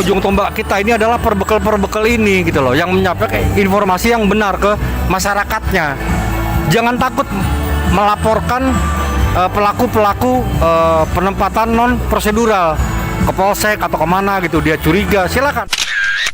ujung tombak kita ini adalah perbekal ini gitu loh, yang menyampaikan informasi yang benar ke masyarakatnya. Jangan takut melaporkan pelaku-pelaku penempatan non prosedural ke polsek atau kemana gitu, dia curiga, silakan.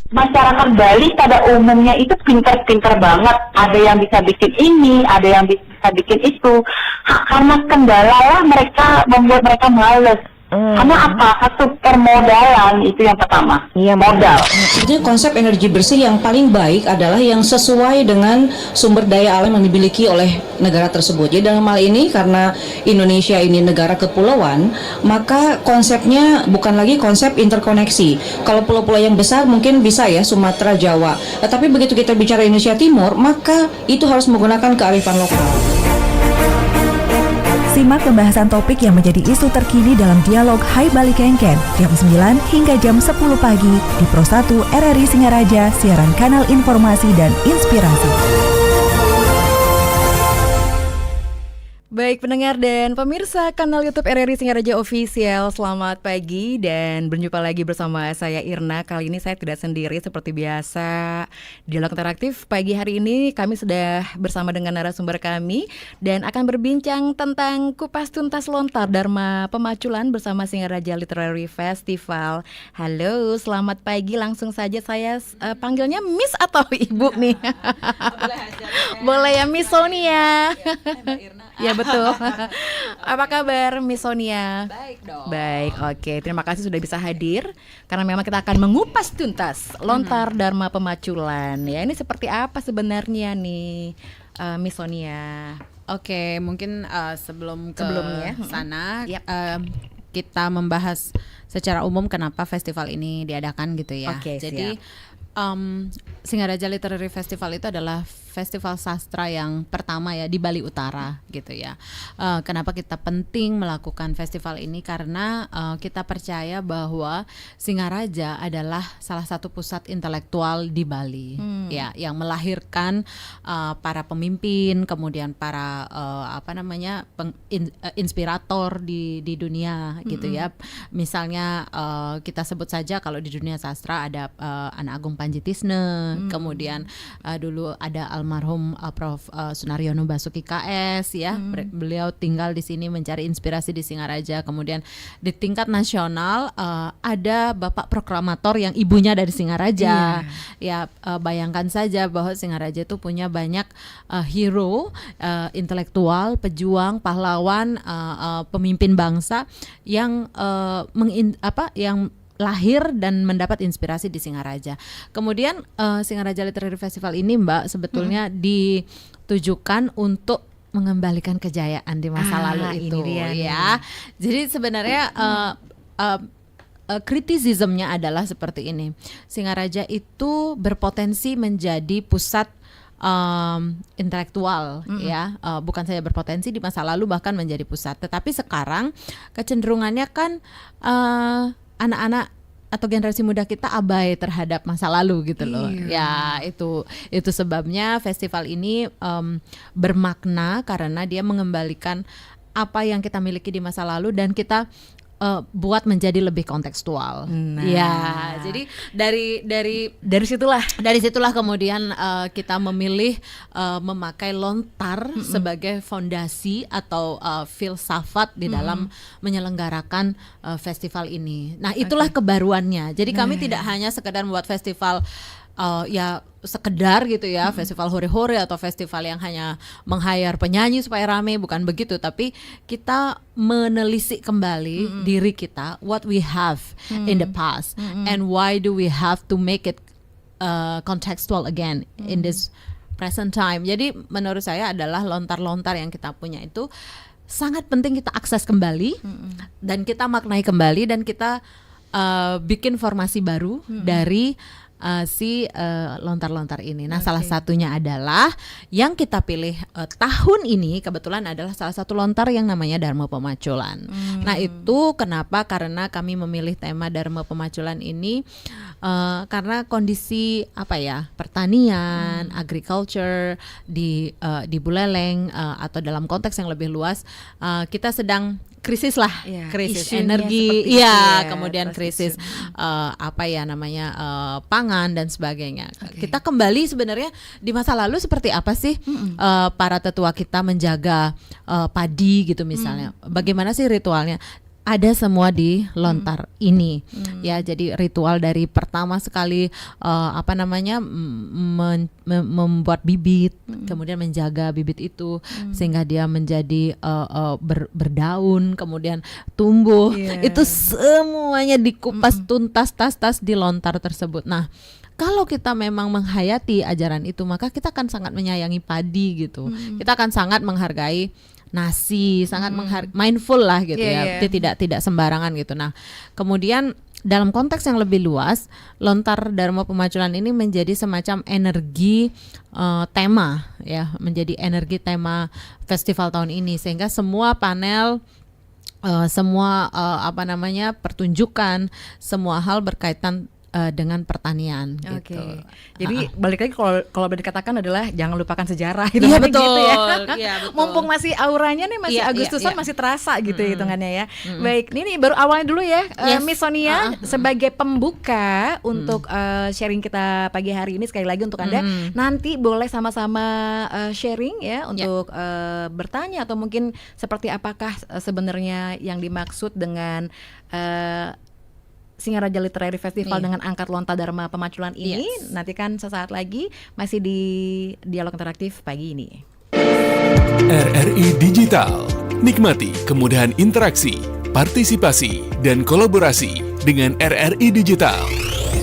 Masyarakat Bali pada umumnya itu pintar-pintar banget. Ada yang bisa bikin ini, ada yang bisa bikin itu. Karena kendala lah mereka membuat mereka males. Karena apa? Satu permodalan itu yang pertama. Iya, modal. Sebetulnya konsep energi bersih yang paling baik adalah yang sesuai dengan sumber daya alam yang dimiliki oleh negara tersebut. Jadi dalam hal ini karena Indonesia ini negara kepulauan, maka konsepnya bukan lagi konsep interkoneksi. Kalau pulau-pulau yang besar mungkin bisa ya Sumatera, Jawa. Tetapi begitu kita bicara Indonesia Timur, maka itu harus menggunakan kearifan lokal. Simak pembahasan topik yang menjadi isu terkini dalam dialog Hai Bali Kengken jam 9 hingga jam 10 pagi di Pro 1 RRI Singaraja, siaran kanal informasi dan inspirasi. Baik pendengar dan pemirsa kanal YouTube RRI Singaraja Official, selamat pagi dan berjumpa lagi bersama saya Irna. Kali ini saya tidak sendiri seperti biasa. Dialog interaktif pagi hari ini kami sudah bersama dengan narasumber kami dan akan berbincang tentang kupas tuntas lontar Dharma Pemaculan bersama Singaraja Literary Festival. Halo, selamat pagi. Langsung saja saya panggilnya Miss atau Ibu nih? Boleh ya Miss Sonia. Ya betul. Apa kabar Miss Sonia? Baik dong. Baik, oke. Terima kasih sudah bisa hadir. Karena memang kita akan mengupas tuntas lontar Dharma Pemaculan. Ya, ini seperti apa sebenarnya nih Miss Sonia? Oke, mungkin sebelumnya sana Yep. kita membahas secara umum kenapa festival ini diadakan gitu ya. Oke, jadi Singaraja Literary Festival itu adalah festival sastra yang pertama ya di Bali Utara gitu ya. Kenapa kita penting melakukan festival ini? Karena kita percaya bahwa Singaraja adalah salah satu pusat intelektual di Bali ya, yang melahirkan para pemimpin, kemudian para inspirator di dunia gitu ya. Misalnya kita sebut saja kalau di dunia sastra ada Anak Agung Panji Tisne, kemudian dulu ada almarhum Prof. Sunaryono Basuki KS ya. Beliau tinggal di sini mencari inspirasi di Singaraja. Kemudian di tingkat nasional ada Bapak Proklamator yang ibunya dari Singaraja. Ya, bayangkan saja bahwa Singaraja itu punya banyak hero intelektual, pejuang, pahlawan, pemimpin bangsa yang yang lahir dan mendapat inspirasi di Singaraja. Kemudian Singaraja Literary Festival ini Mbak sebetulnya ditujukan untuk mengembalikan kejayaan di masa lalu itu ya. Jadi sebenarnya kritisismnya adalah seperti ini. Singaraja itu berpotensi menjadi pusat intelektual ya, bukan saja berpotensi di masa lalu bahkan menjadi pusat. Tetapi sekarang kecenderungannya kan anak-anak atau generasi muda kita abai terhadap masa lalu gitu loh. Ya itu sebabnya festival ini bermakna karena dia mengembalikan apa yang kita miliki di masa lalu dan kita buat menjadi lebih kontekstual. Ya, jadi dari situlah kemudian kita memilih memakai lontar sebagai fondasi atau filsafat di dalam menyelenggarakan festival ini. Nah, itulah kebaruannya. Jadi kami tidak hanya sekedar membuat festival ya sekedar gitu ya, festival hore-hore atau festival yang hanya meng-hire penyanyi supaya rame, bukan begitu, tapi kita menelisik kembali diri kita, what we have in the past and why do we have to make it contextual again in this present time. Jadi menurut saya adalah lontar-lontar yang kita punya itu sangat penting kita akses kembali dan kita maknai kembali dan kita bikin formasi baru dari lontar-lontar ini. Nah, salah satunya adalah yang kita pilih tahun ini kebetulan adalah salah satu lontar yang namanya Dharma Pemaculan. Nah, itu kenapa? Karena kami memilih tema Dharma Pemaculan ini karena kondisi pertanian, agriculture di Buleleng atau dalam konteks yang lebih luas kita sedang krisis lah, Iya, krisis isunya energi, seperti itu iya, ya, kemudian trust krisis pangan dan sebagainya. Oke. Kita kembali sebenarnya di masa lalu seperti apa sih para tetua kita menjaga padi gitu misalnya. Bagaimana sih ritualnya? Ada semua di lontar ini, ya. Jadi ritual dari pertama sekali membuat bibit, kemudian menjaga bibit itu sehingga dia menjadi berdaun, kemudian tumbuh. Iya. Itu semuanya dikupas tuntas tas di lontar tersebut. Nah, kalau kita memang menghayati ajaran itu, maka kita akan sangat menyayangi padi gitu. Kita akan sangat menghargai nasi, sangat mindful lah gitu Iya, ya. iya. Dia tidak sembarangan gitu. Nah, kemudian dalam konteks yang lebih luas, lontar Dharma Pemaculan ini menjadi semacam energi tema ya, menjadi energi tema festival tahun ini, sehingga semua panel pertunjukan, semua hal berkaitan dengan pertanian Oke. gitu. Jadi balik lagi kalau boleh dikatakan adalah jangan lupakan sejarah gitu. Iya, Kan betul. gitu ya. Iya, betul. Mumpung masih auranya nih masih Iya, Agustusan iya. masih terasa gitu hitungannya ya. Baik, ini baru awalnya dulu ya, Yes. Miss Sonia sebagai pembuka untuk sharing kita pagi hari ini, sekali lagi untuk Anda nanti boleh sama-sama sharing ya untuk bertanya atau mungkin seperti apakah sebenarnya yang dimaksud dengan Singaraja Literary Festival Iya. dengan angkat lontar Dharma Pemaculan ini. Yes. Nanti kan sesaat lagi masih di Dialog Interaktif pagi ini. RRI Digital. Nikmati kemudahan interaksi, partisipasi, dan kolaborasi dengan RRI Digital.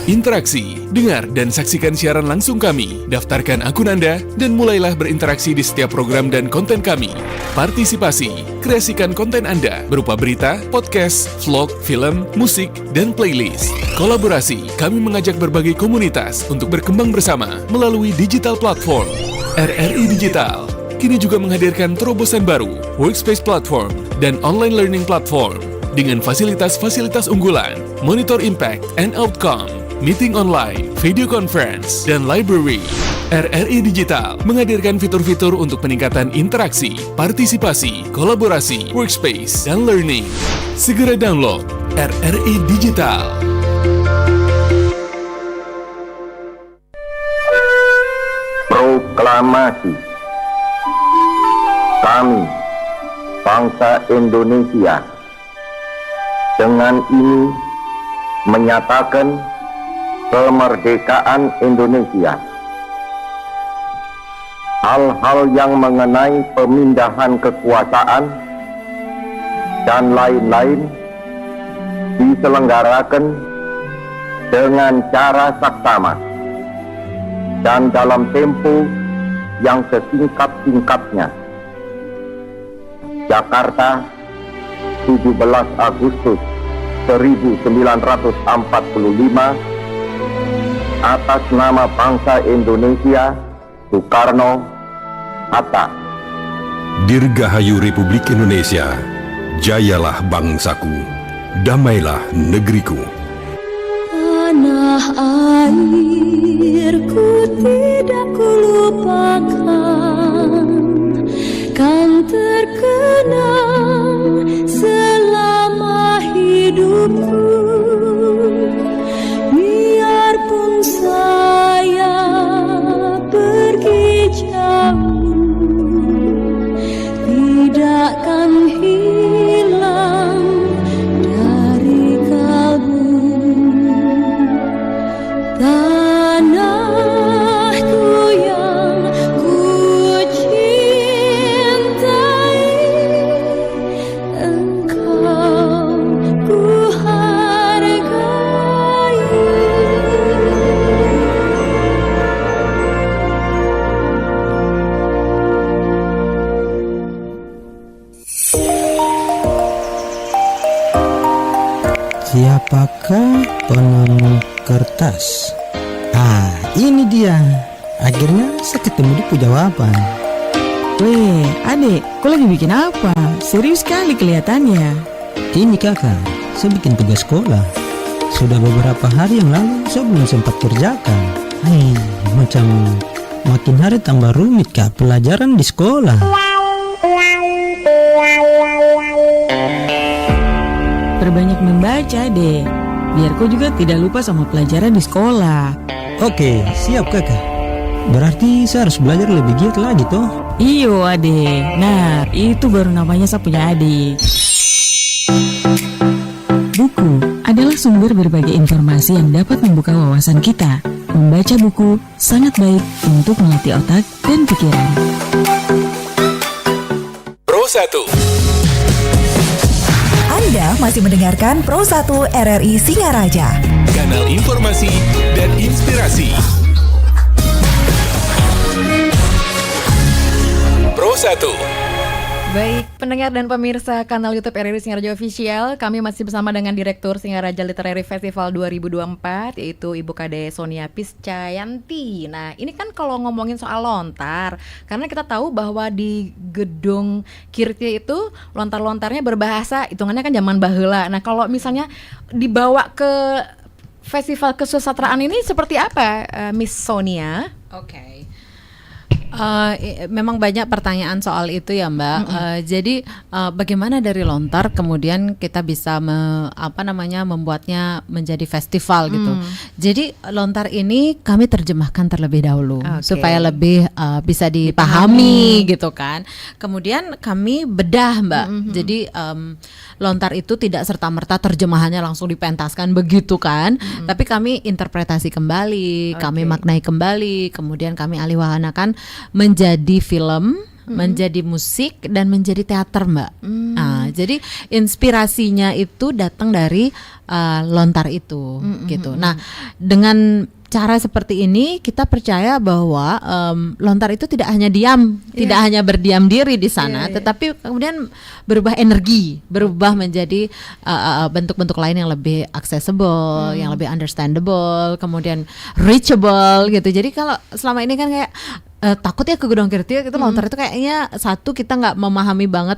Interaksi, dengar dan saksikan siaran langsung kami, daftarkan akun Anda, dan mulailah berinteraksi di setiap program dan konten kami. Partisipasi, kreasikan konten Anda berupa berita, podcast, vlog, film, musik, dan playlist. Kolaborasi, kami mengajak berbagai komunitas untuk berkembang bersama melalui digital platform. RRI Digital kini juga menghadirkan terobosan baru, workspace platform, dan online learning platform dengan fasilitas-fasilitas unggulan, monitor impact and outcome, meeting online, video conference, dan library. RRI Digital menghadirkan fitur-fitur untuk peningkatan interaksi, partisipasi, kolaborasi, workspace, dan learning. Segera download RRI Digital. Proklamasi. Kami, bangsa Indonesia, dengan ini menyatakan kemerdekaan Indonesia. Hal-hal yang mengenai pemindahan kekuasaan dan lain-lain diselenggarakan dengan cara saksama dan dalam tempo yang sesingkat-singkatnya. Jakarta, 17 Agustus 1945, atas nama bangsa Indonesia, Soekarno, Hatta. Dirgahayu Republik Indonesia, jayalah bangsaku, damailah negeriku. Tanah airku tidak kulupakan, kan terkenang selama hidupku. Biarpun saya pergi jauh, tidakkan hilang dari kalbu. Tanahku yang ku cintai, engkau ku hargai. Siapakah penemu kertas? Ah, ini dia. Akhirnya saya ketemu di jawaban. Weh, adik, kau lagi bikin apa? Serius sekali kelihatannya. Ini kakak, saya bikin tugas sekolah. Sudah beberapa hari yang lalu saya belum sempat kerjakan. Macam makin hari tambah rumit kak pelajaran di sekolah. baca deh. Biar kau juga tidak lupa sama pelajaran di sekolah. Oke, siap kakak. Berarti saya harus belajar lebih giat lagi toh? Iyo ade. Nah, itu baru namanya saya punya adik. Buku adalah sumber berbagai informasi yang dapat membuka wawasan kita. Membaca buku sangat baik untuk melatih otak dan pikiran. Pro 1. Anda masih mendengarkan Pro 1 RRI Singaraja. Kanal informasi dan inspirasi. Pro 1. Baik, pendengar dan pemirsa kanal YouTube RRI Singaraja Official, kami masih bersama dengan Direktur Singaraja Literary Festival 2024, yaitu Ibu Kade Sonia Piscayanti. Nah, ini kan kalau ngomongin soal lontar, karena kita tahu bahwa di gedung Kirti itu lontar-lontarnya berbahasa, hitungannya kan zaman baheula. Nah, kalau misalnya dibawa ke festival kesusastraan ini seperti apa, Miss Sonia? Oke. Memang banyak pertanyaan soal itu ya Mbak. Jadi bagaimana dari lontar kemudian kita bisa membuatnya menjadi festival gitu. Jadi lontar ini kami terjemahkan terlebih dahulu supaya lebih bisa dipahami gitu kan. Kemudian kami bedah Mbak. Jadi lontar itu tidak serta-merta terjemahannya langsung dipentaskan begitu kan. Tapi kami interpretasi kembali, kami maknai kembali, kemudian kami alihwahanakan menjadi film, menjadi musik dan menjadi teater Mbak. Jadi inspirasinya itu datang dari lontar itu gitu. Nah, dengan cara seperti ini kita percaya bahwa lontar itu tidak hanya diam, tidak hanya berdiam diri di sana, tetapi kemudian berubah energi, berubah menjadi bentuk-bentuk lain yang lebih accessible, yang lebih understandable, kemudian reachable gitu. Jadi kalau selama ini kan kayak takut ya ke Gedung Kirti itu lontar itu kayaknya satu kita nggak memahami banget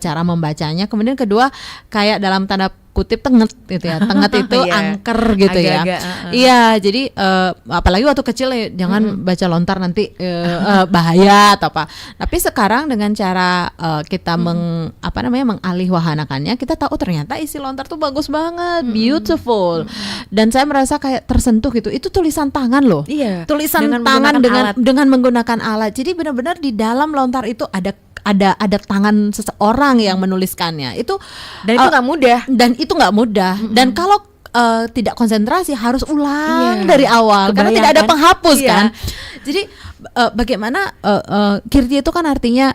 cara membacanya, kemudian kedua kayak dalam tanda kutip tenget gitu ya, tenget itu angker gitu ya. Iya, jadi apalagi waktu kecil ya, jangan baca lontar nanti bahaya atau apa. Tapi sekarang dengan cara kita mengalihwahanakannya, kita tahu ternyata isi lontar tuh bagus banget, beautiful. Dan saya merasa kayak tersentuh gitu. Itu tulisan tangan loh. Iya. Tulisan dengan tangan menggunakan dengan menggunakan alat. Jadi benar-benar di dalam lontar itu ada tangan seseorang yang menuliskannya. Itu dan itu nggak mudah. Dan itu nggak mudah. Dan kalau tidak konsentrasi harus ulang dari awal karena tidak ada penghapus kan. Jadi bagaimana Kirti itu kan artinya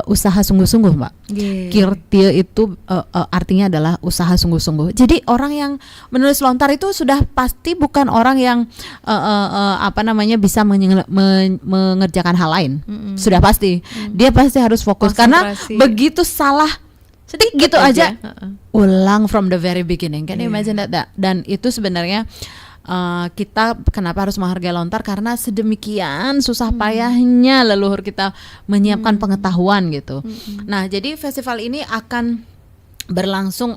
usaha sungguh-sungguh Mbak. Kirti itu artinya adalah usaha sungguh-sungguh. Jadi orang yang menulis lontar itu sudah pasti bukan orang yang bisa mengerjakan hal lain. Sudah pasti. Dia pasti harus fokus karena begitu salah sedikit gitu aja ulang from the very beginning. Can you imagine that? Dan itu sebenarnya kita kenapa harus menghargai lontar karena sedemikian susah payahnya leluhur kita menyiapkan pengetahuan gitu. Nah, jadi festival ini akan berlangsung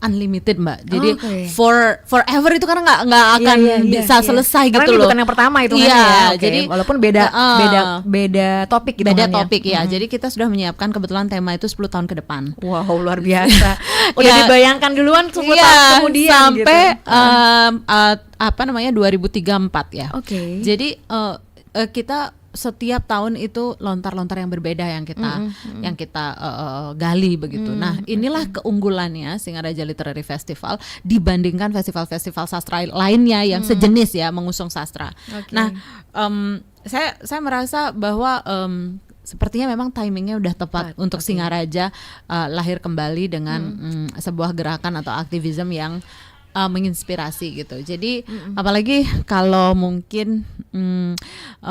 unlimited Mbak. Jadi forever itu karena nggak akan bisa selesai karena gitu loh. Bukan yang pertama itu kan ya. Jadi walaupun beda topik gitu. Beda topik ya. Jadi kita sudah menyiapkan kebetulan tema itu 10 tahun ke depan. Wow, luar biasa. Udah dibayangkan duluan 10 tahun kemudian sampai gitu. 2034 ya. Jadi kita setiap tahun itu lontar-lontar yang berbeda yang kita gali begitu. Nah, inilah keunggulannya Singaraja Literary Festival dibandingkan festival-festival sastra lainnya yang sejenis ya mengusung sastra. Nah, saya merasa bahwa sepertinya memang timingnya udah tepat untuk Singaraja lahir kembali dengan sebuah gerakan atau aktivisme yang menginspirasi gitu. Jadi apalagi kalau mungkin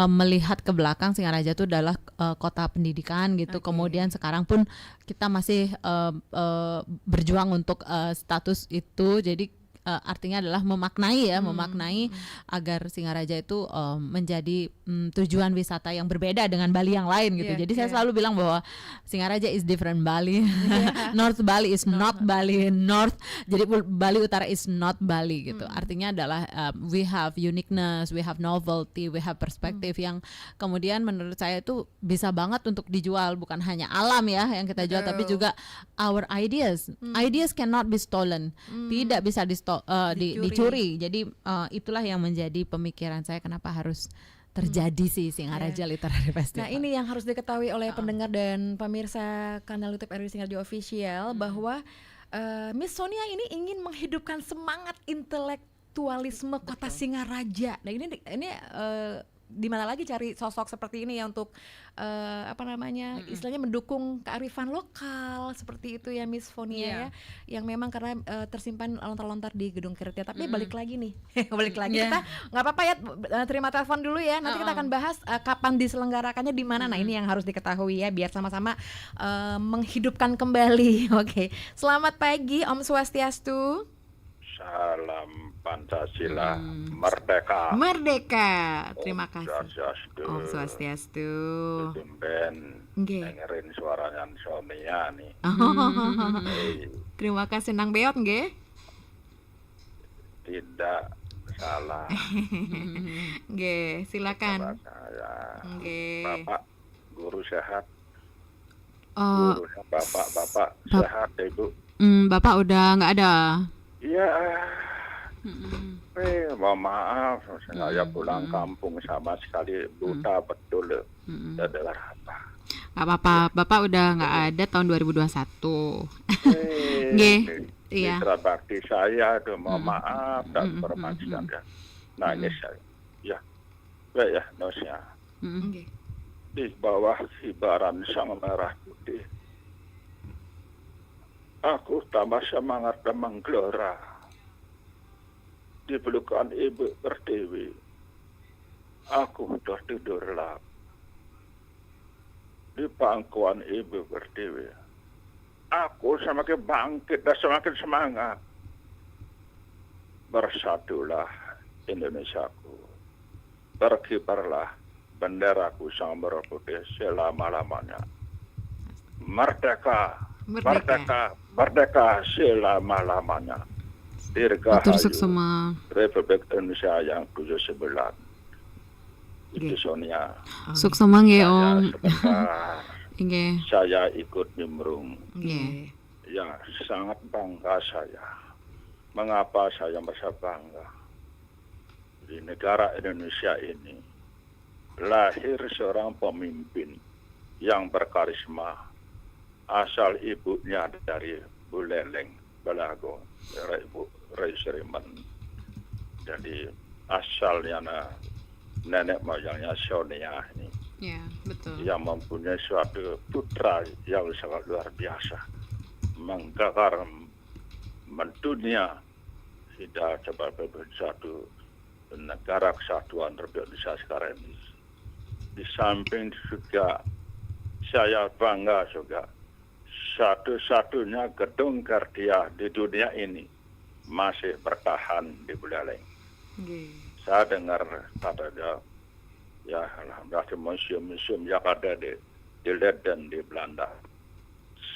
melihat ke belakang Singaraja itu adalah kota pendidikan gitu. Kemudian sekarang pun kita masih berjuang untuk status itu. Jadi artinya adalah memaknai memaknai agar Singaraja itu menjadi tujuan wisata yang berbeda dengan Bali yang lain gitu. Jadi saya selalu bilang bahwa Singaraja is different Bali. North Bali is not Bali. Jadi Bali Utara is not Bali gitu. Artinya adalah we have uniqueness, we have novelty, we have perspective yang kemudian menurut saya itu bisa banget untuk dijual, bukan hanya alam ya yang kita jual, tapi juga our ideas. Ideas cannot be stolen. Tidak bisa dicuri. Jadi itulah yang menjadi pemikiran saya kenapa harus terjadi sih Singaraja Literary Festival. Nah, ini yang harus diketahui oleh pendengar dan pemirsa kanal YouTube RRI Singaraja Official bahwa Miss Sonia ini ingin menghidupkan semangat intelektualisme kota Singaraja. Nah, ini di mana lagi cari sosok seperti ini ya untuk istilahnya mendukung kearifan lokal seperti itu ya Miss Fonia ya, yang memang karena tersimpan lontar-lontar di gedung Kereta. Tapi balik lagi nih, kita nggak apa-apa ya, terima telepon dulu ya. Nanti kita akan bahas kapan diselenggarakannya, di mana. Nah, ini yang harus diketahui ya biar sama-sama menghidupkan kembali. Oke. Selamat pagi Om Swastiastu. Salam Pancasila, merdeka. Merdeka. Terima kasih. Swastiastu. Om Swastiastu. Tumben dengerin suaranya Sonia nih. Terima kasih Nang Beot nggih. Tidak salah. Nggih, silakan. Saya. Nggih. Bapak guru sehat. Oh, Bapak sehat ya, Ibu. Bapak udah nggak ada. Iya. Mohon maaf, saya pulang kampung sama sekali buta betul. Adalah apa? Gak apa-apa, Bapak udah nggak ada tahun 2021. Nggih, iya. Mitra bakti saya, mohon maaf dan bermaksud ya. Nangis saya. Ya, baik ya, Nosia. Di bawah hibaran sang merah putih, aku tambah semangat dan menggelora. Di pelukan Ibu Pertiwi, aku tertidur lelap. Di pangkuan Ibu Pertiwi, aku semakin bangkit dan semakin semangat. Bersatulah Indonesiaku, berkibarlah benderaku sang merah putih selama-lamanya. Merdeka, merdeka, merdeka selama-lamanya. Dirgahayu Republik Indonesia yang ke-9. Itu Sonia. Suksema nggih Om. Nggih. Saya ikut nimbrung. Nggih. Ya, sangat bangga saya. Mengapa saya merasa bangga? Di negara Indonesia ini lahir seorang pemimpin yang berkarisma. Asal ibunya dari Buleleng, Balago, Ibu Rai Seriman. Jadi asalnya nenek moyangnya Sonia ini. Ya, betul. Yang mempunyai suatu putra yang sangat luar biasa. Menggagar mendunia tidak sebagai satu negara kesatuan Republik Indonesia sekarang ini. Di samping juga saya bangga juga satu-satunya gedung Kardia di dunia ini masih bertahan di Buleleng. Saya dengar katanya ya alhamdulillah museum-museum yang ada di Leiden di Belanda.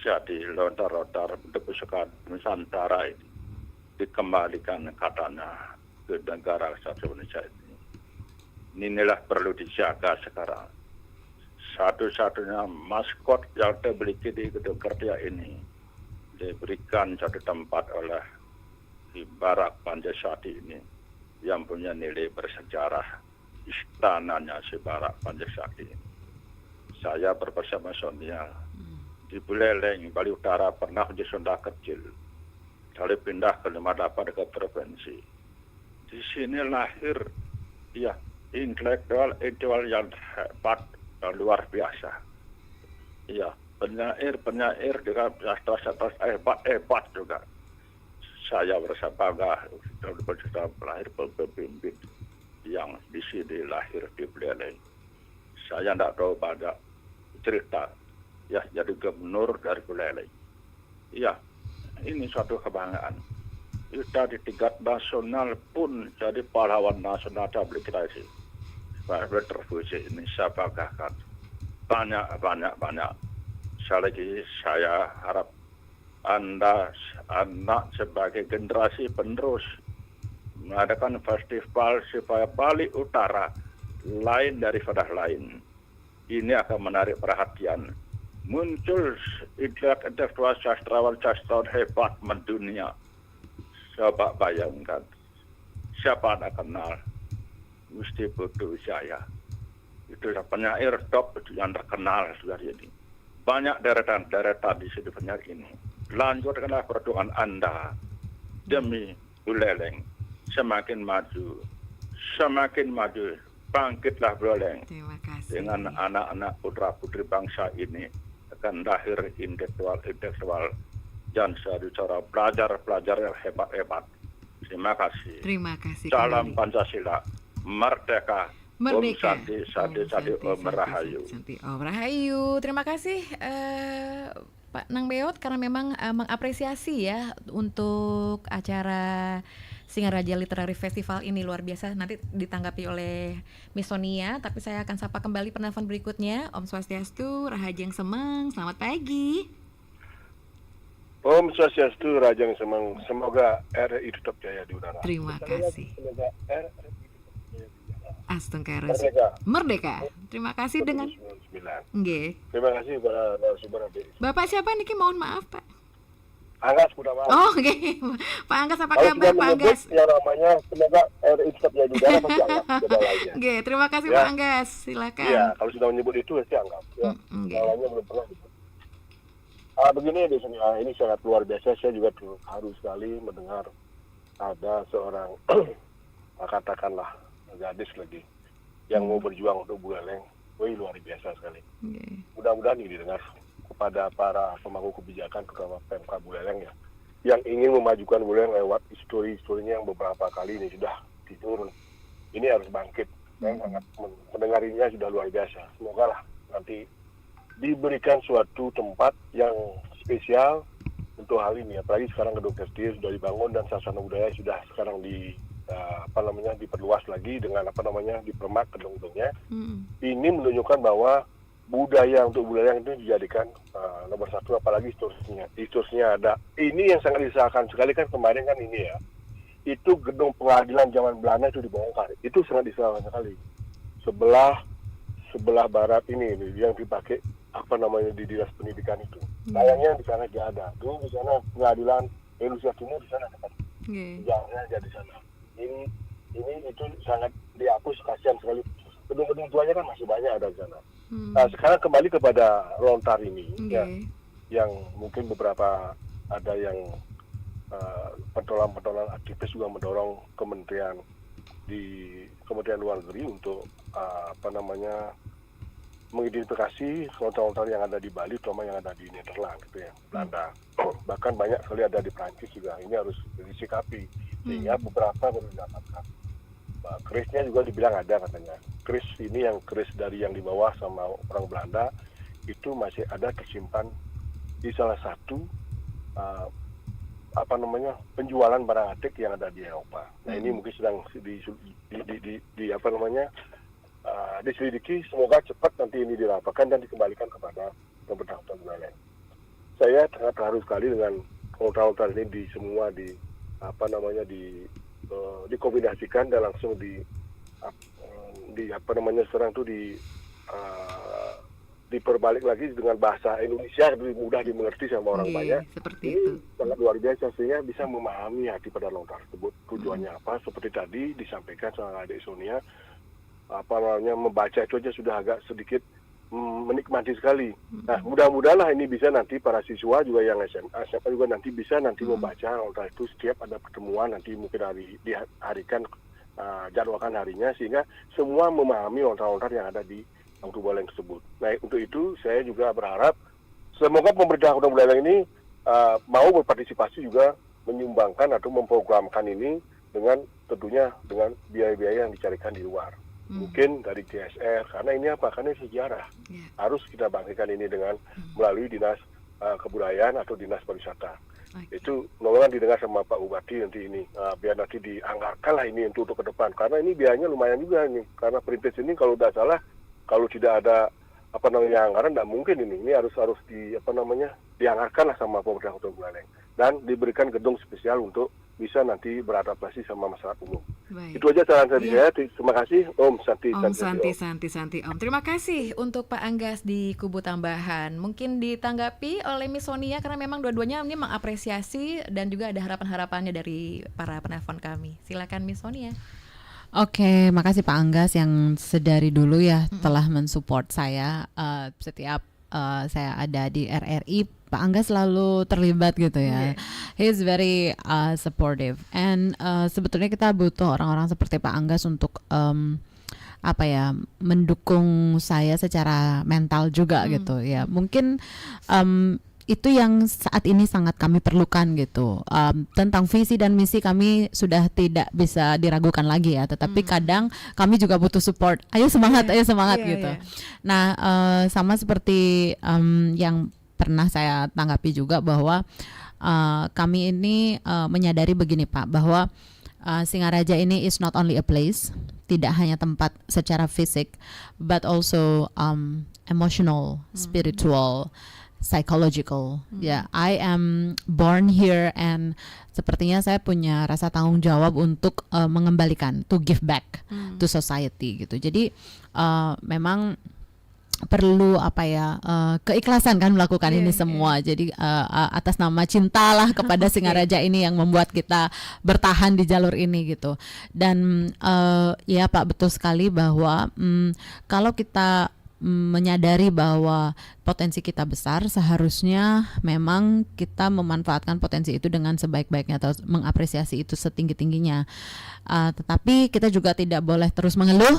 Jadi lontar-lontar pusaka Nusantara ini dikembalikan katanya ke negara kesatuan Indonesia ini. Inilah perlu dijaga sekarang. Satu-satunya maskot yang dimiliki di gedung Kardia ini diberikan satu tempat oleh Barak Panjasati ini yang punya nilai bersejarah, istananya si Barak Panjasati ini. Saya bersama Sonia di Buleleng, Bali Utara pernah di Sunda kecil, lalu pindah ke 58 ke provinsi. Di sini lahir ya intelektual yang hebat dan luar biasa. Ya, penyair dengan sastra hebat juga. Saya merasa bangga lahir pemimpin yang di sini lahir di Buleleng. Saya tidak tahu banyak cerita. Ya, jadi gubernur dari Buleleng. Ya, ini suatu kebanggaan. kita di tingkat nasional pun jadi pahlawan nasional rehabilitasi. Pak terpuji ini saya banggakan. Banyak. Sekali lagi saya harap Anda anak sebagai generasi penerus mengadakan festival supaya Bali Utara lain daripada lain. Ini akan menarik perhatian. Muncul intelektual sastrawan hebat mendunia. Coba bayangkan, siapa Anda kenal? Mesti butuh saya. Itu penyair top yang terkenal sudah ini. Banyak deretan di situ penyair ini. Lanjutkanlah perjuangan Anda demi Buleleng. Semakin maju. Bangkitlah Buleleng. Terima kasih. Dengan anak-anak putra-putri bangsa ini akan lahir intelektual dan secara pelajar yang hebat-hebat. Terima kasih. Terima kasih. Salam kembali. Pancasila. Merdeka. Merdeka. Om Santi Om Rahayu. Santi Om Rahayu. Terima kasih Pak Nang Beot karena memang mengapresiasi ya untuk acara Singaraja Literary Festival ini luar biasa. Nanti ditanggapi oleh Miss Sonia, tapi saya akan sapa kembali penelpon berikutnya. Om Swastiastu, Rahajeng Semeng, selamat pagi. Om Swastiastu, Rahajeng Semeng. Semoga RRI tetap jaya di udara. Terima kasih. Semoga RRI Astengkeres. Merdeka. Terima kasih dengan Nggih. Terima kasih para narasumber. Bapak siapa niki? Mohon maaf, Pak. Anggas Kuda Maaf. Oh, oke. Pak Anggas apa kabar, Pak Anggas? Yang namanya semoga RRI tetap jaya di udara pasti anggap. Oke, terima kasih ya. Pak Anggas. Silakan. Iya, kalau sudah menyebut itu pasti anggap. Ya. Lawannya belum pernah disebut. Begini di sini, ini sangat luar biasa. Saya juga haru sekali mendengar ada seorang katakanlah gadis lagi yang mau berjuang untuk Buleleng. Wih, luar biasa sekali. Mudah-mudahan ini didengar kepada para pemangku kebijakan terutama Pemkab Buleleng ya, yang ingin memajukan Buleleng lewat historinya yang beberapa kali ini sudah diturun. Ini harus bangkit. Saya sangat mendengarinya sudah luar biasa. Semoga lah nanti diberikan suatu tempat yang spesial untuk hal ini. Apalagi sekarang gedung Kestir sudah dibangun dan sasana budaya sudah sekarang diperluas lagi dengan dipermak gedung-gedungnya. Ini menunjukkan bahwa budaya untuk Buleleng itu dijadikan nomor satu, apalagi historisnya ada. Ini yang sangat disayangkan sekali kan kemarin kan ini ya, itu gedung pengadilan zaman Belanda itu dibongkar. Itu sangat disayangkan sekali. Sebelah barat ini yang dipakai di dinas pendidikan itu. Sayangnya di sana tidak ada. Dulu di sana pengadilan Indonesia Timur di sana kan. Jangan jadi sana. Ini itu sangat dihapus, kasihan sekali. Gedung-gedung tuanya kan masih banyak ada di sana. Nah, sekarang kembali kepada lontar ini ya, yang mungkin beberapa ada yang pentolan aktivis juga mendorong Kementerian Luar Negeri untuk mengidentifikasi lontar-lontar yang ada di Bali, terutama yang ada di Nederland gitu ya, Belanda. Bahkan banyak sekali ada di Prancis juga. Ini harus disikapi sehingga beberapa baru didapatkan. Kerisnya juga dibilang ada katanya. Keris ini yang keris dari yang dibawa sama orang Belanda itu masih ada tersimpan di salah satu penjualan barang antik yang ada di Eropa. Nah ini mungkin sedang diselidiki. Semoga cepat nanti ini dirapatkan dan dikembalikan kepada pemerintah Kota Buleleng. Saya sangat terharu sekali dengan lontar-lontar ini dikombinasikan dan langsung diperbalik lagi dengan bahasa Indonesia lebih mudah dimengerti sama orang banyak. Seperti ini itu. sangat luar biasa sehingga bisa memahami hati pada lontar tersebut tujuannya apa. Seperti tadi disampaikan sama adik Sonia, membaca itu aja sudah agak sedikit menikmati sekali. Nah, mudah-mudahan ini bisa nanti para siswa juga yang SMA juga nanti bisa membaca lontar itu setiap ada pertemuan nanti mungkin diharikan jadwalkan harinya sehingga semua memahami lontar-lontar yang ada di Kota Buleleng tersebut. Nah, untuk itu saya juga berharap semoga pemerintah Kota Buleleng ini mau berpartisipasi juga menyumbangkan atau memprogramkan ini dengan tentunya dengan biaya-biaya yang dicarikan di luar. Mungkin dari CSR, karena ini karena sejarah. Harus kita bangkitkan ini dengan melalui dinas kebudayaan atau dinas pariwisata. Itu mudah-mudahan didengar sama Pak Bupati nanti ini, biar nanti dianggarkan lah ini untuk ke depan, karena ini biayanya lumayan juga nih, karena perintis ini kalau tidak salah, kalau tidak ada anggaran tidak mungkin ini harus dianggarkan lah sama pemerintah Kota Buleleng dan diberikan gedung spesial untuk bisa nanti beradaptasi sama masyarakat umum. Baik. Itu aja saran dari saya. Terima kasih. Om Santi. Om. Terima kasih untuk Pak Anggas di Kubu Tambahan. Mungkin ditanggapi oleh Miss Sonia karena memang dua-duanya ini mengapresiasi dan juga ada harapan-harapannya dari para penelpon kami. Silakan Miss Sonia. Oke, makasih Pak Anggas yang sedari dulu ya telah mensupport saya setiap saya ada di RRI. Pak Anggas selalu terlibat gitu ya. He's very supportive and sebetulnya kita butuh orang-orang seperti Pak Anggas untuk mendukung saya secara mental juga gitu ya. Mungkin itu yang saat ini sangat kami perlukan gitu. Tentang visi dan misi kami sudah tidak bisa diragukan lagi ya. Tetapi kadang kami juga butuh support. Ayo semangat gitu. Nah, sama seperti yang pernah saya tanggapi juga bahwa kami ini menyadari begini Pak, bahwa Singaraja ini is not only a place, tidak hanya tempat secara fisik, but also emotional, spiritual, psychological. I am born here and sepertinya saya punya rasa tanggung jawab untuk mengembalikan, to give back to society gitu. Jadi memang perlu keikhlasan kan melakukan ini semua. Jadi atas nama cintalah kepada Singaraja ini yang membuat kita bertahan di jalur ini gitu. Dan ya Pak, betul sekali bahwa kalau kita menyadari bahwa potensi kita besar, seharusnya memang kita memanfaatkan potensi itu dengan sebaik-baiknya atau mengapresiasi itu setinggi-tingginya. Tetapi kita juga tidak boleh terus mengeluh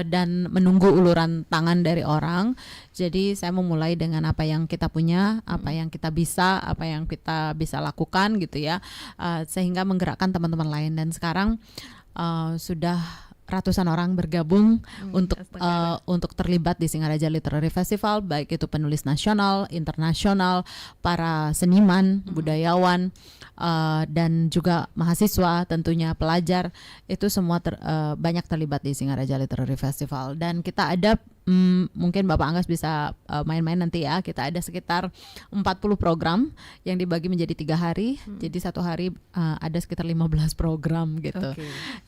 dan menunggu uluran tangan dari orang. Jadi saya memulai dengan apa yang kita punya, apa yang kita bisa lakukan gitu ya, sehingga menggerakkan teman-teman lain. Dan sekarang sudah ratusan orang bergabung untuk terlibat di Singaraja Literary Festival, baik itu penulis nasional, internasional, para seniman, budayawan, dan juga mahasiswa, tentunya pelajar, itu semua banyak terlibat di Singaraja Literary Festival. Dan kita ada mungkin Bapak Anggas bisa main-main nanti ya, kita ada sekitar 40 program yang dibagi menjadi 3 hari. Jadi satu hari ada sekitar 15 program gitu.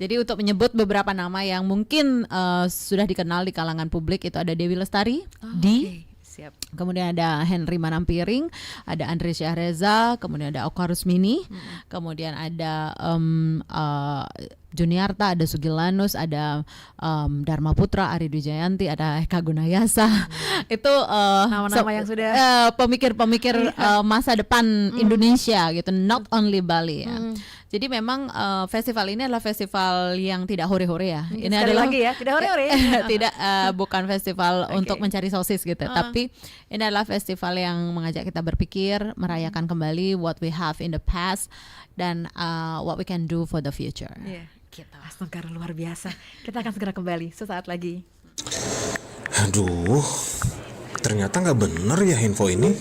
Jadi untuk menyebut beberapa nama yang mungkin sudah dikenal di kalangan publik, itu ada Dewi Lestari, Siap. Kemudian ada Henry Manampiring, ada Andre Syahreza, kemudian ada Oka Rusmini, kemudian ada Juniarta, ada Sugilanus, ada Dharma Putra, Ari Dwi-Jayanti, ada Eka Gunayasa. Itu nama-nama yang sudah pemikir-pemikir masa depan Indonesia gitu, not only Bali ya. Jadi memang festival ini adalah festival yang tidak hore-hore ya. Ini sekali adalah lagi ya, tidak hore-hore. Bukan festival untuk mencari sosis gitu, tapi ini adalah festival yang mengajak kita berpikir, merayakan kembali what we have in the past dan what we can do for the future. Kita Astungkar luar biasa. Kita akan segera kembali sesaat lagi. Aduh, ternyata nggak bener ya info ini.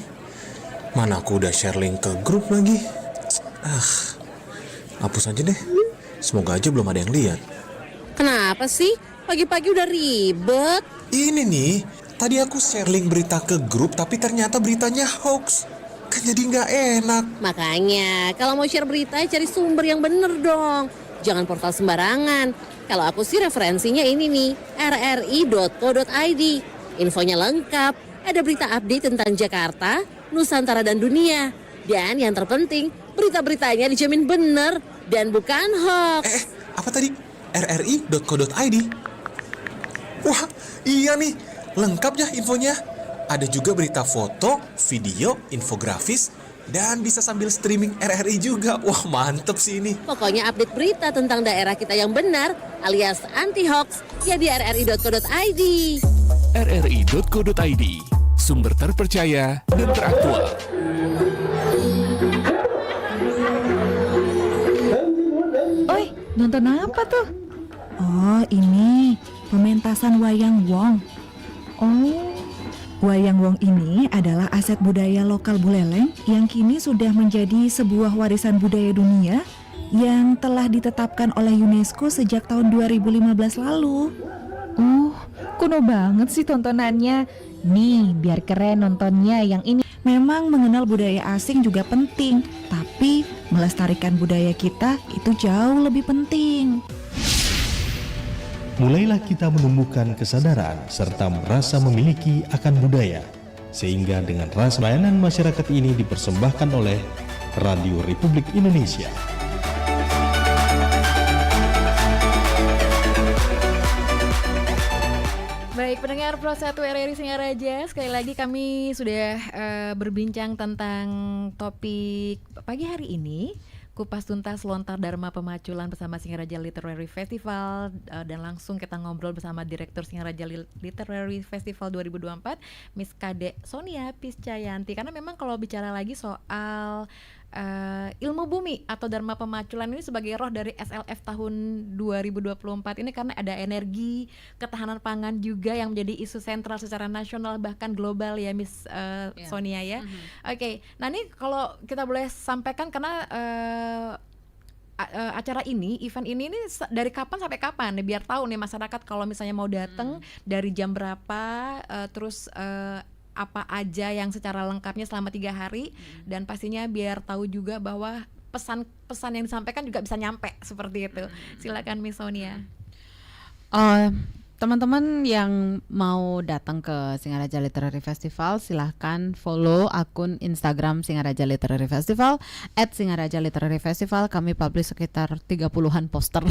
Mana aku udah share link ke grup lagi. Hapus aja deh. Semoga aja belum ada yang lihat. Kenapa sih? Pagi-pagi udah ribet. Ini nih, tadi aku share link berita ke grup tapi ternyata beritanya hoax. Kan jadi nggak enak. Makanya, kalau mau share berita cari sumber yang bener dong. Jangan portal sembarangan. Kalau aku sih referensinya ini nih, rri.co.id. Infonya lengkap, ada berita update tentang Jakarta, Nusantara dan dunia. Dan yang terpenting, berita-beritanya dijamin bener dan bukan hoax. Apa tadi? rri.co.id. Wah, iya nih, lengkap ya infonya. Ada juga berita foto, video, infografis, dan bisa sambil streaming RRI juga. Wah, mantep sih ini. Pokoknya update berita tentang daerah kita yang benar alias anti-hoax ya di rri.co.id. rri.co.id, sumber terpercaya dan teraktual. Oi, nonton apa tuh? Oh, ini pementasan wayang wong. Oh, Wayang Wong ini adalah aset budaya lokal Buleleng yang kini sudah menjadi sebuah warisan budaya dunia yang telah ditetapkan oleh UNESCO sejak tahun 2015 lalu. Kuno banget sih tontonannya. Nih, biar keren nontonnya yang ini. Memang mengenal budaya asing juga penting, tapi melestarikan budaya kita itu jauh lebih penting. Mulailah kita menumbuhkan kesadaran serta merasa memiliki akan budaya, sehingga dengan rasa layanan masyarakat ini dipersembahkan oleh Radio Republik Indonesia. Baik, pendengar Pro 1 RRI Singaraja, sekali lagi kami sudah berbincang tentang topik pagi hari ini, kupas tuntas lontar Dharma Pemaculan bersama Singaraja Literary Festival, dan langsung kita ngobrol bersama Direktur Singaraja Literary Festival 2024, Miss Kade Sonia Piscayanti. Karena memang kalau bicara lagi soal ilmu bumi atau Dharma Pemaculan ini sebagai roh dari SLF tahun 2024 ini, karena ada energi ketahanan pangan juga yang menjadi isu sentral secara nasional bahkan global ya Miss Sonia ya. Oke, nah ini kalau kita boleh sampaikan karena acara ini, event ini dari kapan sampai kapan nih, biar tahu nih masyarakat kalau misalnya mau datang dari jam berapa, terus apa aja yang secara lengkapnya selama 3 hari, dan pastinya biar tahu juga bahwa pesan-pesan yang disampaikan juga bisa nyampe seperti itu. Silakan Miss Sonia. Teman-teman yang mau datang ke Singaraja Literary Festival, silahkan follow akun Instagram Singaraja Literary Festival @Singaraja Literary Festival. Kami publish sekitar 30-an poster.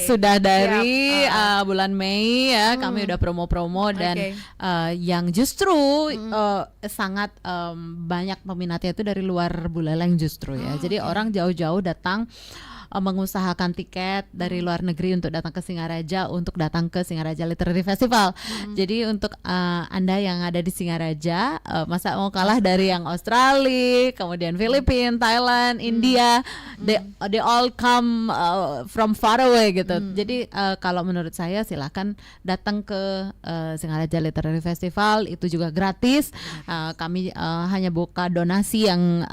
Sudah dari bulan Mei ya, kami udah promo-promo dan yang justru sangat banyak peminatnya itu dari luar Buleleng justru ya. Jadi orang jauh-jauh datang mengusahakan tiket dari luar negeri untuk datang ke Singaraja, untuk datang ke Singaraja Literary Festival. Jadi untuk Anda yang ada di Singaraja, masa mau kalah dari yang Australia, kemudian Filipina, Thailand, India, they all come from far away gitu. Jadi kalau menurut saya silahkan datang ke Singaraja Literary Festival, itu juga gratis. Kami hanya buka donasi yang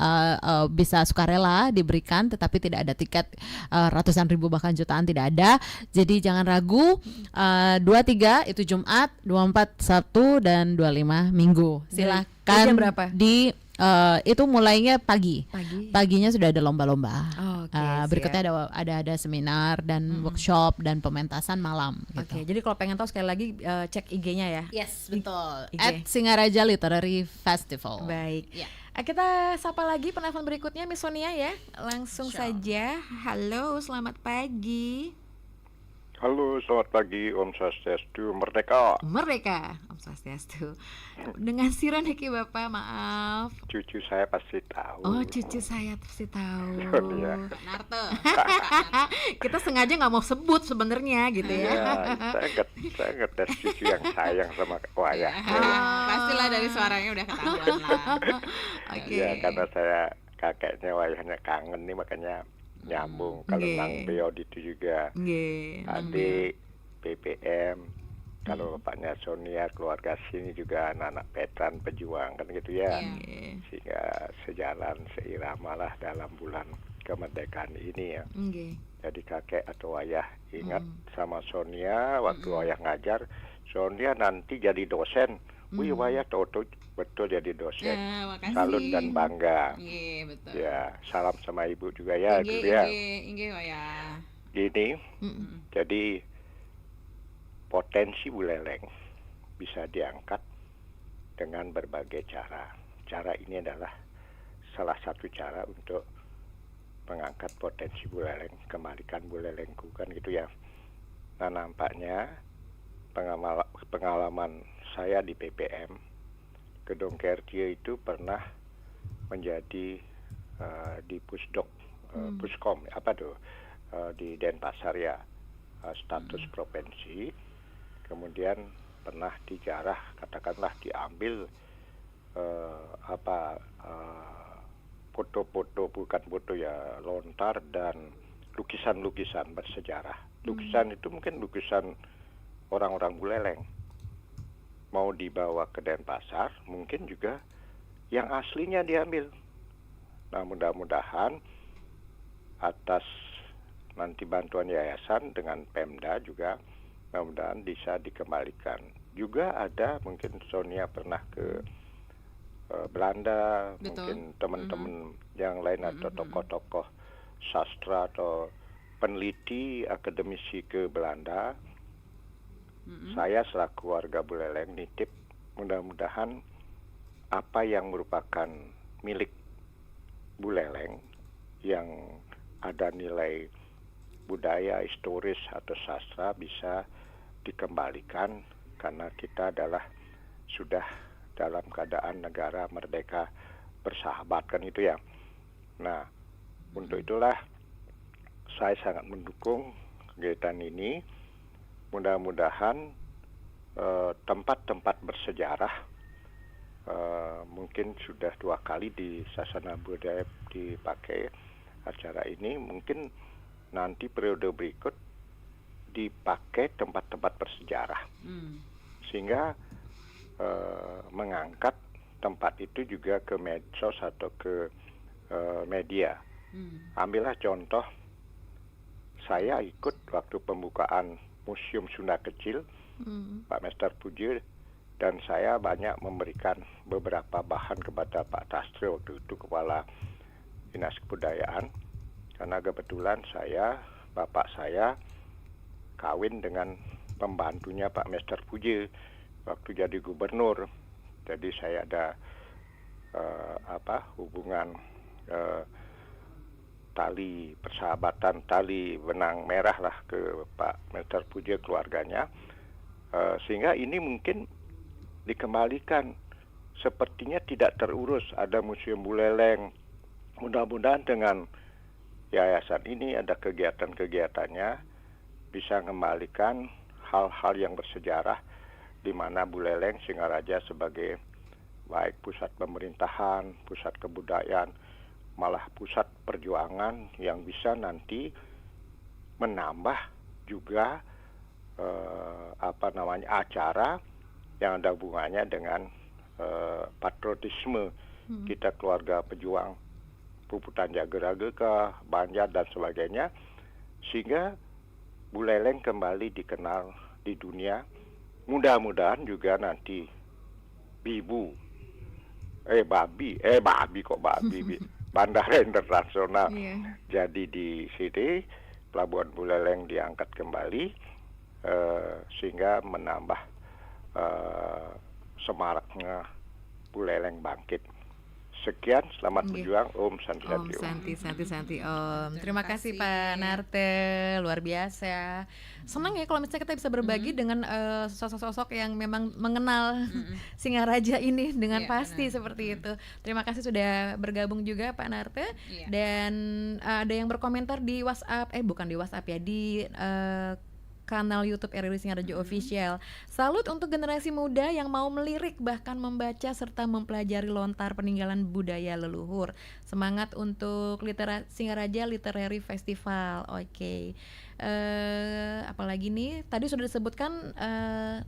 bisa sukarela diberikan, tetapi tidak ada tiket ratusan ribu bahkan jutaan, tidak ada. Jadi jangan ragu. 23 itu Jumat, 24 Sabtu, dan 25 Minggu. Silakan. Jam berapa? Di itu mulainya paginya sudah ada lomba-lomba. Berikutnya ada seminar dan workshop dan pementasan malam gitu. Jadi kalau pengen tahu sekali lagi cek IG-nya ya. Yes, betul. @Singaraja Literary Festival. Baik. Kita sapa lagi penelpon berikutnya Miss Sonia ya. Langsung saja. Halo, selamat pagi. Halo, selamat pagi. Om Swastiastu, merdeka. Merdeka, Om Swastiastu. Dengan siran Heki Bapak, maaf. Cucu saya pasti tahu. Oh, cucu saya pasti tahu. Iya. Narto. Kita sengaja nggak mau sebut sebenarnya gitu ya. Saya ngetes cucu yang sayang sama wayah. Pastilah dari suaranya udah ketahuan lah. Ya, karena saya kakeknya wayahnya kangen nih, makanya nyambung. Kalau Nang Beod itu juga adik BPM, kalau bapaknya Sonia, keluarga sini juga anak-anak veteran pejuang kan gitu ya. Sehingga sejalan seirama lah dalam bulan kemerdekaan ini ya. Jadi kakek atau ayah ingat sama Sonia waktu ayah ngajar, Sonia nanti jadi dosen. Wih, ayah tahu betul jadi dosen. Salut dan bangga. Betul. Ya, salam sama ibu juga ya, gitu ya. Ini jadi potensi Buleleng bisa diangkat dengan berbagai cara. Cara ini adalah salah satu cara untuk mengangkat potensi Buleleng, kembalikan Bulelengku kan gitu ya. Nah, nampaknya pengalaman saya di PPM, Gedung Kertie itu pernah menjadi di Pusdok, Puskom, di Denpasar ya, status provinsi. Kemudian pernah dijarah, katakanlah diambil foto-foto, bukan foto ya, lontar dan lukisan-lukisan bersejarah. Lukisan itu mungkin lukisan orang-orang Buleleng. mau dibawa ke Denpasar, mungkin juga yang aslinya diambil. Nah, mudah-mudahan atas nanti bantuan yayasan dengan Pemda juga, mudah-mudahan bisa dikembalikan. Juga ada mungkin Sonia pernah ke Belanda, mungkin teman-teman yang lain atau tokoh-tokoh sastra atau peneliti akademisi ke Belanda. Saya selaku warga Buleleng nitip, mudah-mudahan apa yang merupakan milik Buleleng yang ada nilai budaya, historis atau sastra bisa dikembalikan, karena kita adalah sudah dalam keadaan negara merdeka bersahabat, kan itu ya. Nah, untuk itulah saya sangat mendukung kegiatan ini. Mudah-mudahan tempat-tempat bersejarah, mungkin sudah 2 kali di Sasana Budaya dipakai acara ini, mungkin nanti periode berikut dipakai tempat-tempat bersejarah, sehingga mengangkat tempat itu juga ke medsos atau ke media. Ambillah contoh, saya ikut waktu pembukaan Museum Sunda Kecil, Pak Mester Puji, dan saya banyak memberikan beberapa bahan kepada Pak Tastri waktu itu, Kepala Dinas Kebudayaan, karena kebetulan bapak saya kawin dengan pembantunya Pak Mester Puji waktu jadi gubernur. Jadi saya ada hubungan tali persahabatan, tali benang merah lah ke Pak Mester Puji keluarganya, sehingga ini mungkin dikembalikan. Sepertinya tidak terurus, ada Museum Buleleng. Mudah-mudahan dengan yayasan ini ada kegiatan-kegiatannya bisa mengembalikan hal-hal yang bersejarah, di mana Buleleng Singaraja sebagai baik pusat pemerintahan, pusat kebudayaan, malah pusat perjuangan yang bisa nanti menambah juga acara yang ada hubungannya dengan patriotisme kita, keluarga pejuang Puputan Jageraga, Banjar dan sebagainya, sehingga Buleleng kembali dikenal di dunia. Mudah-mudahan juga nanti Bandara Internasional jadi di sini, Pelabuhan Buleleng diangkat kembali, sehingga menambah semaraknya Buleleng bangkit. Sekian, selamat berjuang. Om Santi Santi Om. Santi Om. Terima kasih Pak Narte, luar biasa. Senang ya kalau misalnya kita bisa berbagi dengan sosok-sosok yang memang mengenal Singaraja ini dengan pasti seperti itu. Terima kasih sudah bergabung juga Pak Narte. Dan ada yang berkomentar di WhatsApp, bukan di WhatsApp ya, di kanal YouTube RRI Singaraja Official. Salut untuk generasi muda yang mau melirik, bahkan membaca serta mempelajari lontar peninggalan budaya leluhur. Semangat untuk Singaraja Literary Festival. Oke. Apalagi nih, tadi sudah disebutkan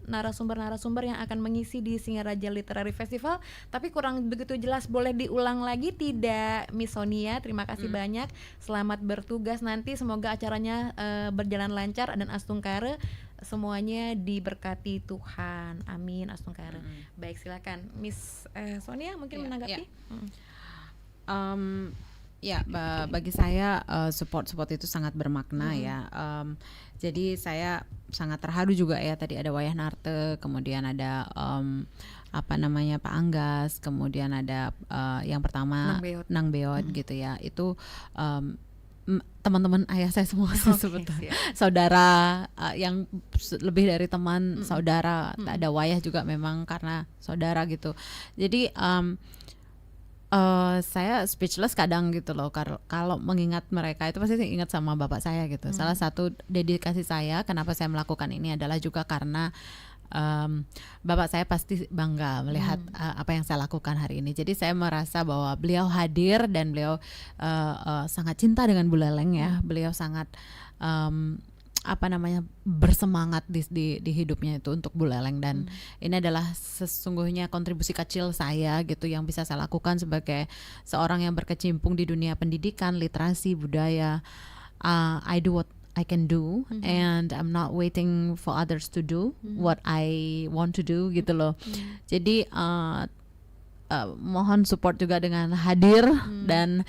narasumber-narasumber yang akan mengisi di Singaraja Literary Festival, tapi kurang begitu jelas. Boleh diulang lagi tidak, Miss Sonia? Terima kasih banyak. Selamat bertugas nanti, semoga acaranya berjalan lancar dan Astungkare semuanya diberkati Tuhan. Amin, Astungkare. Baik, silakan Miss Sonia mungkin menanggapi. Bagi saya support itu sangat bermakna ya. Jadi saya sangat terharu juga ya, tadi ada Wayah Narte, kemudian ada Pak Anggas, kemudian ada yang pertama Nang Beot gitu ya. Itu teman-teman ayah saya semua sih sebetulnya. Saudara yang lebih dari teman, saudara. Ada Wayah juga memang karena saudara gitu. Jadi saya speechless kadang gitu loh, kalau mengingat mereka itu pasti ingat sama bapak saya gitu. Salah satu dedikasi saya kenapa saya melakukan ini adalah juga karena bapak saya pasti bangga melihat apa yang saya lakukan hari ini. Jadi saya merasa bahwa beliau hadir dan beliau sangat cinta dengan Buleleng ya. Beliau sangat bersemangat di hidupnya itu untuk Buleleng, dan ini adalah sesungguhnya kontribusi kecil saya gitu yang bisa saya lakukan sebagai seorang yang berkecimpung di dunia pendidikan, literasi, budaya. I do what I can do, and I'm not waiting for others to do what I want to do gitu loh. Jadi mohon support juga dengan hadir dan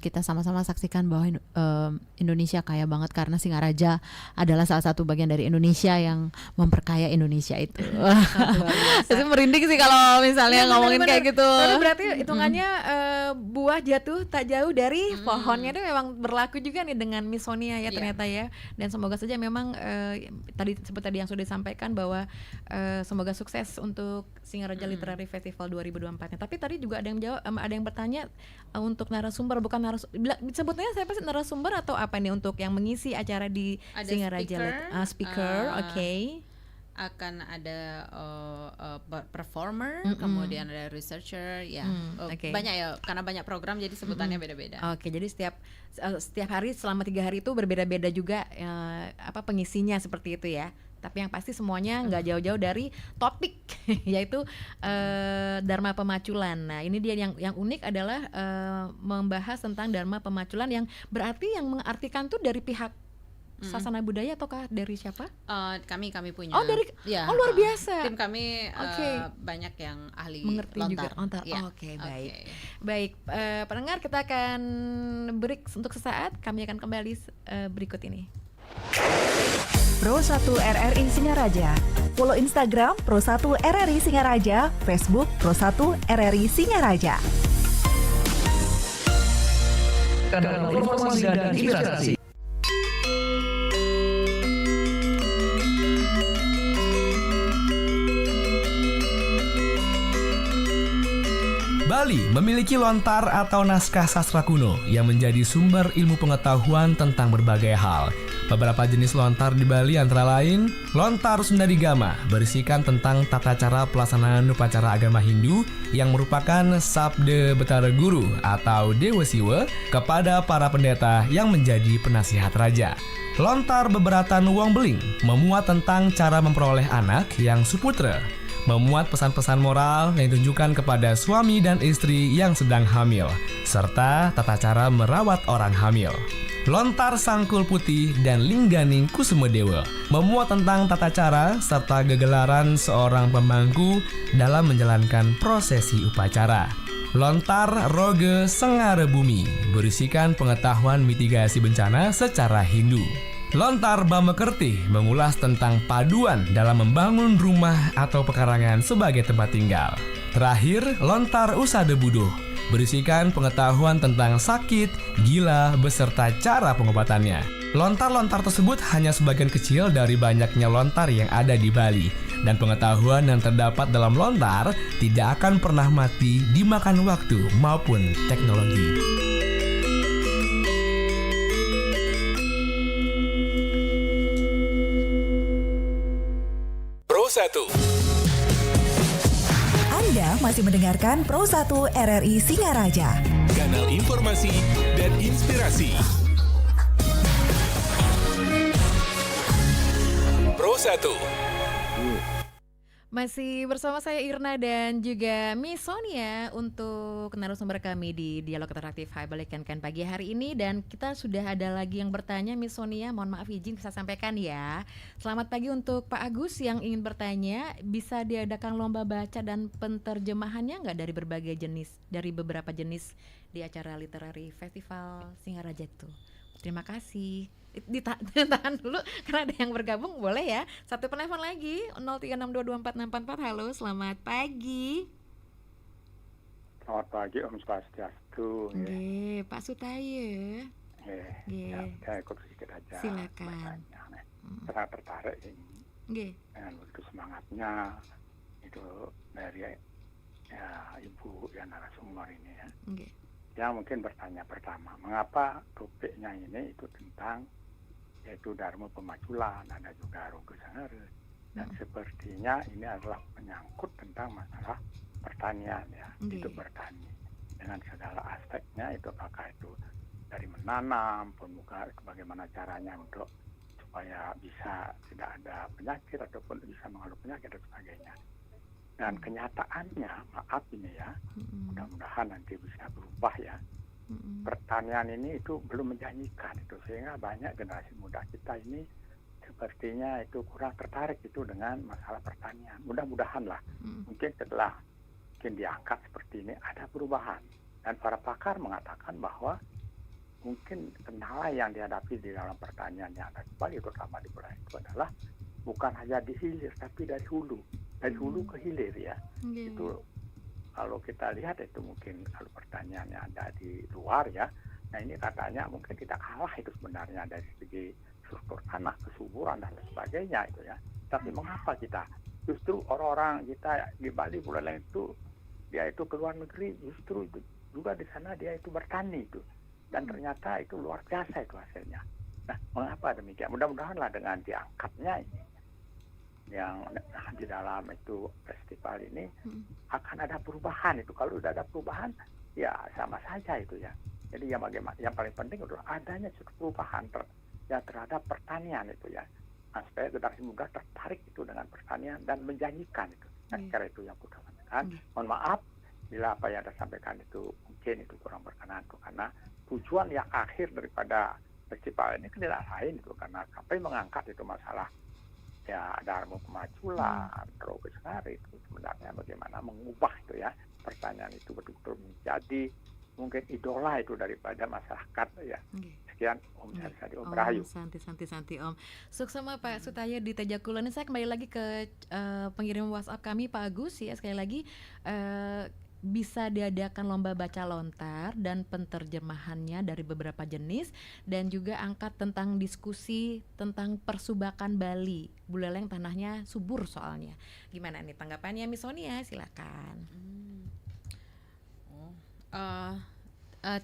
kita sama-sama saksikan bahwa Indonesia kaya banget karena Singaraja adalah salah satu bagian dari Indonesia yang memperkaya Indonesia itu. Itu merinding sih kalau misalnya ngomongin kayak gitu. Tapi berarti hitungannya buah jatuh tak jauh dari pohonnya itu memang berlaku juga nih dengan Miss Sonia ya ternyata ya. Dan semoga saja memang seperti yang sudah disampaikan bahwa semoga sukses untuk Singaraja Literary Festival 2024-nya. Tapi tadi juga ada yang jawab, ada yang bertanya untuk narasumber, bukan sebutnya siapa sih, narasumber atau apa nih untuk yang mengisi acara di Ada Singaraja speaker, oke. Akan ada performer, kemudian ada researcher, ya banyak ya, karena banyak program jadi sebutannya beda-beda. Oke, jadi setiap hari selama 3 hari itu berbeda-beda juga pengisinya seperti itu ya. Tapi yang pasti semuanya nggak jauh-jauh dari topik yaitu Dharma Pemaculan. Nah ini dia yang unik adalah membahas tentang Dharma Pemaculan yang berarti yang mengartikan tuh dari pihak Sasana Budaya ataukah dari siapa? Kami punya. Oh dari, luar biasa. Tim kami banyak yang ahli mengerti lontar. Juga. Ya. Oke, baik. Pendengar, kita akan break untuk sesaat. Kami akan kembali berikut ini. Pro 1 RRI Singaraja. Follow Instagram Pro 1 RRI Singaraja, Facebook Pro 1 RRI Singaraja. Kanal informasi dan inspirasi. Bali memiliki lontar atau naskah sastra kuno yang menjadi sumber ilmu pengetahuan tentang berbagai hal. Beberapa jenis lontar di Bali antara lain, lontar Sundarigama berisikan tentang tata cara pelaksanaan upacara agama Hindu yang merupakan Sabda Betara Guru atau Dewa Siwa kepada para pendeta yang menjadi penasihat raja. Lontar Beberatan Wong Beling memuat tentang cara memperoleh anak yang suputra, memuat pesan-pesan moral yang ditunjukkan kepada suami dan istri yang sedang hamil, serta tata cara merawat orang hamil. Lontar Sangkul Putih dan Lingganing Kusumadewa memuat tentang tata cara serta gegelaran seorang pemangku dalam menjalankan prosesi upacara. Lontar Roge Sengara Bumi berisikan pengetahuan mitigasi bencana secara Hindu. Lontar Bamekerti mengulas tentang paduan dalam membangun rumah atau pekarangan sebagai tempat tinggal. Terakhir, Lontar Usada Buduh berisikan pengetahuan tentang sakit, gila, beserta cara pengobatannya. Lontar-lontar tersebut hanya sebagian kecil dari banyaknya lontar yang ada di Bali, dan pengetahuan yang terdapat dalam lontar tidak akan pernah mati dimakan waktu maupun teknologi. Pro 1. Anda masih mendengarkan Pro 1 RRI Singaraja. Kanal informasi dan inspirasi. Pro 1. Masih bersama saya Irna dan juga Miss Sonia untuk narasumber kami di Dialog Interaktif Hai Balikan pagi hari ini. Dan kita sudah ada lagi yang bertanya, Miss Sonia, mohon maaf izin bisa sampaikan ya. Selamat pagi untuk Pak Agus yang ingin bertanya, bisa diadakan lomba baca dan penterjemahannya nggak dari berbagai jenis, dari beberapa jenis di acara Literary Festival Singaraja itu? Terima kasih. Ditahan dulu karena ada yang bergabung, boleh ya. Satu penelpon lagi 0362246444. Halo, selamat pagi. Selamat pagi Om Swastiastu. Oke, Pak Sutaya. Ya, ikut sedikit aja. Silakan. Sangat tertarik ini dengan begitu semangatnya itu dari Ibu yang narasumber ini ya. Yang mungkin bertanya pertama, mengapa topiknya ini itu tentang yaitu Dharma Pemaculan, ada juga Roge Sengara, dan sepertinya ini adalah menyangkut tentang masalah pertanian ya, itu bertani dengan segala aspeknya, itu apakah itu dari menanam, bagaimana caranya untuk supaya bisa tidak ada penyakit ataupun bisa mengeluh penyakit dan sebagainya. Dan kenyataannya, maaf ini ya, mudah-mudahan nanti bisa berubah ya. Pertanian ini itu belum menjanjikan itu, sehingga banyak generasi muda kita ini sepertinya itu kurang tertarik itu dengan masalah pertanian. Mudah-mudahan lah, mungkin setelah diangkat seperti ini ada perubahan. Dan para pakar mengatakan bahwa mungkin kendala yang dihadapi di dalam pertanian yang ada di Bali, terutama di Bali itu adalah bukan hanya di hilir tapi dari hulu ke hilir ya. Itu kalau kita lihat itu mungkin kalau pertanian yang ada di luar ya, nah ini katanya mungkin tidak kalah itu sebenarnya dari segi struktur tanah, kesuburan dan sebagainya itu ya. Tapi mengapa kita justru orang-orang kita di Bali Buleleng itu dia itu ke luar negeri justru itu, juga di sana dia itu bertani itu, dan ternyata itu luar biasa itu hasilnya. Nah, mengapa demikian? Mudah-mudahanlah dengan diangkatnya ini yang di dalam itu festival ini akan ada perubahan itu. Kalau sudah ada perubahan ya sama saja itu ya. Jadi yang paling penting adalah adanya perubahan terhadap pertanian itu ya. Nah, supaya generasi muda tertarik itu dengan pertanian dan menjanjikan itu. Nah, cara itu yang kita sampaikan. Mohon maaf bila apa yang Anda sampaikan itu mungkin itu kurang berkenan itu, karena tujuan yang akhir daripada festival ini kan tidak lain itu, karena sampai mengangkat itu masalah ya Dharma Pemaculan, Rogesari itu sebenarnya bagaimana mengubah itu ya pertanian itu betul-betul menjadi mungkin idola itu daripada masyarakat ya. Sekian Om Sari Om Rahayu. Santi Om. Sukses sama Pak Sutaya di Tejakulon. Saya kembali lagi ke pengirim WhatsApp kami Pak Agus ya, sekali lagi bisa diadakan lomba baca lontar dan penterjemahannya dari beberapa jenis, dan juga angkat tentang diskusi tentang persubakan Bali. Buleleng tanahnya subur soalnya. Gimana nih tanggapannya Miss Sonia? Silakan.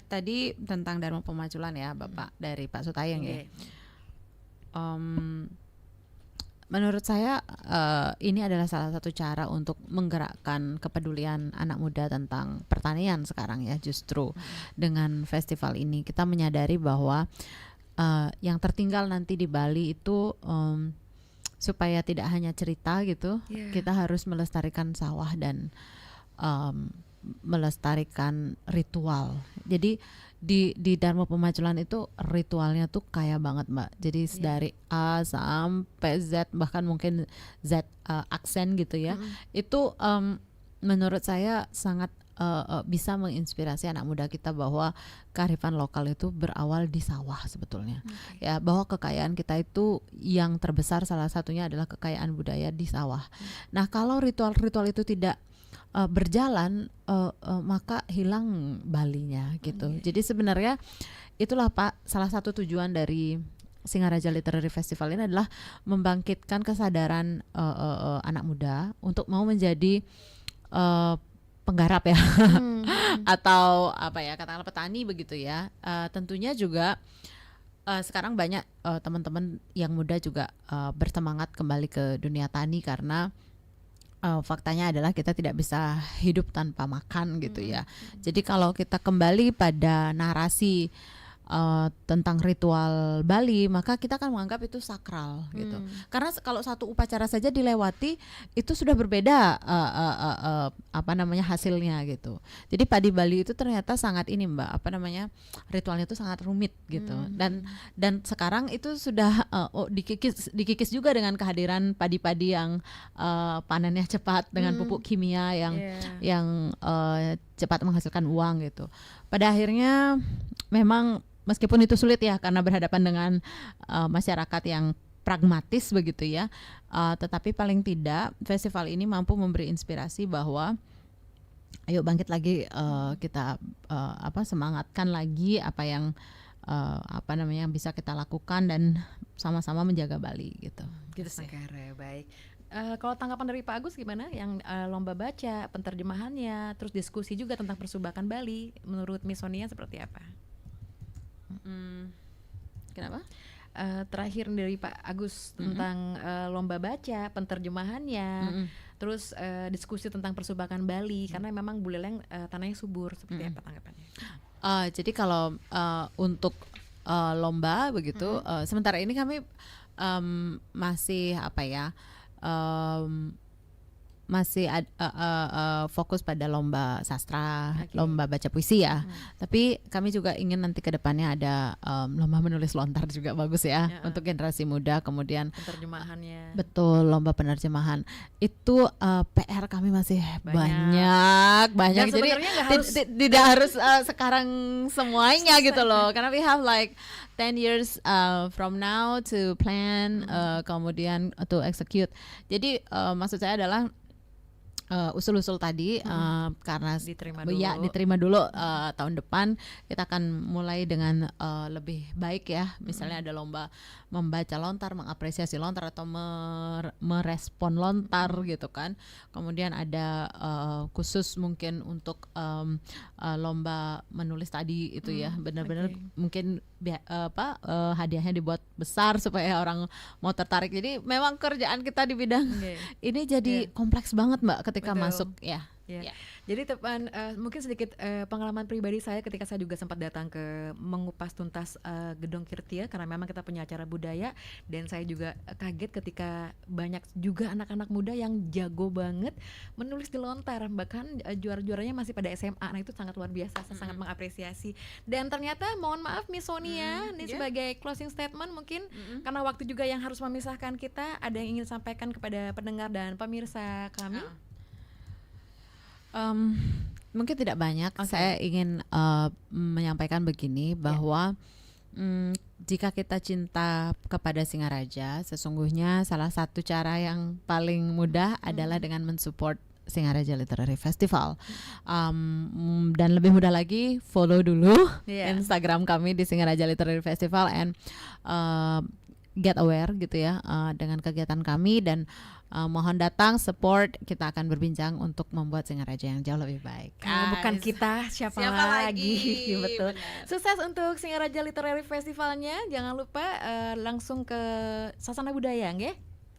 Tadi tentang Dharma Pemaculan ya Bapak dari Pak Sutayeng ya. Menurut saya ini adalah salah satu cara untuk menggerakkan kepedulian anak muda tentang pertanian sekarang ya. Justru dengan festival ini kita menyadari bahwa yang tertinggal nanti di Bali itu supaya tidak hanya cerita gitu, kita harus melestarikan sawah dan melestarikan ritual. Jadi di Dharma Pemaculan itu ritualnya tuh kaya banget Mbak. Jadi dari A sampai Z, bahkan mungkin Z aksen gitu ya. Itu menurut saya sangat bisa menginspirasi anak muda kita bahwa kearifan lokal itu berawal di sawah sebetulnya. Ya, bahwa kekayaan kita itu yang terbesar salah satunya adalah kekayaan budaya di sawah. Nah, kalau ritual-ritual itu tidak berjalan maka hilang Balinya gitu. Jadi sebenarnya itulah Pak salah satu tujuan dari Singaraja Literary Festival ini adalah membangkitkan kesadaran anak muda untuk mau menjadi penggarap ya atau apa ya, katakanlah petani begitu ya. Tentunya juga sekarang banyak teman-teman yang muda juga bersemangat kembali ke dunia tani karena faktanya adalah kita tidak bisa hidup tanpa makan gitu ya. Jadi kalau kita kembali pada narasi tentang ritual Bali, maka kita akan menganggap itu sakral gitu. Karena kalau satu upacara saja dilewati itu sudah berbeda hasilnya gitu. Jadi padi Bali itu ternyata sangat ini Mbak, ritualnya itu sangat rumit gitu. Dan sekarang itu sudah dikikis juga dengan kehadiran padi-padi yang panennya cepat dengan pupuk kimia yang cepat menghasilkan uang gitu. Pada akhirnya memang meskipun itu sulit ya karena berhadapan dengan masyarakat yang pragmatis begitu ya, tetapi paling tidak festival ini mampu memberi inspirasi bahwa ayo bangkit lagi, kita semangatkan lagi apa yang bisa kita lakukan dan sama-sama menjaga Bali gitu. Gitu sih. Baik. Kalau tanggapan dari Pak Agus gimana? Yang lomba baca, penterjemahannya, terus diskusi juga tentang persubakan Bali, menurut Miss Sonia seperti apa? Kenapa? Terakhir dari Pak Agus tentang lomba baca, penterjemahannya, terus diskusi tentang persubakan Bali, karena memang Buleleng tanahnya subur, seperti apa tanggapannya? Jadi kalau untuk lomba begitu, sementara ini kami masih apa ya? Masih fokus pada lomba sastra, lomba baca puisi ya. Tapi kami juga ingin nanti ke depannya ada lomba menulis lontar juga bagus ya, untuk generasi muda. Kemudian penerjemahannya. Betul, lomba penerjemahan. Itu PR kami masih banyak. Dan Jadi tidak harus sekarang semuanya gitu loh. Karena we have like 10 years from now to plan, kemudian to execute. Jadi maksud saya adalah usul-usul tadi karena diterima dulu tahun depan kita akan mulai dengan lebih baik ya. Misalnya ada lomba membaca lontar, mengapresiasi lontar atau merespon lontar gitu kan. Kemudian ada khusus mungkin untuk lomba menulis tadi itu ya, benar-benar mungkin hadiahnya dibuat besar supaya orang mau tertarik. Jadi memang kerjaan kita di bidang ini jadi kompleks banget Mbak ketika masuk ya. Jadi mungkin sedikit pengalaman pribadi saya ketika saya juga sempat datang ke mengupas tuntas Gedung Kirtia, karena memang kita punya acara budaya, dan saya juga kaget ketika banyak juga anak-anak muda yang jago banget menulis di lontar, bahkan juara-juaranya masih pada SMA. Nah itu sangat luar biasa, saya sangat mengapresiasi. Dan ternyata mohon maaf Miss Sonia, ini sebagai closing statement mungkin karena waktu juga yang harus memisahkan kita, ada yang ingin sampaikan kepada pendengar dan pemirsa kami? Mungkin tidak banyak. Saya ingin menyampaikan begini bahwa jika kita cinta kepada Singaraja, sesungguhnya salah satu cara yang paling mudah adalah dengan mensupport Singaraja Literary Festival. Dan lebih mudah lagi, follow dulu Instagram kami di Singaraja Literary Festival and get aware gitu ya dengan kegiatan kami, dan mohon datang support. Kita akan berbincang untuk membuat Singaraja yang jauh lebih baik. Bukan kita, siapa lagi? Betul. Benar. Sukses untuk Singaraja Literary Festivalnya. Jangan lupa langsung ke Sasana Budaya, nggih?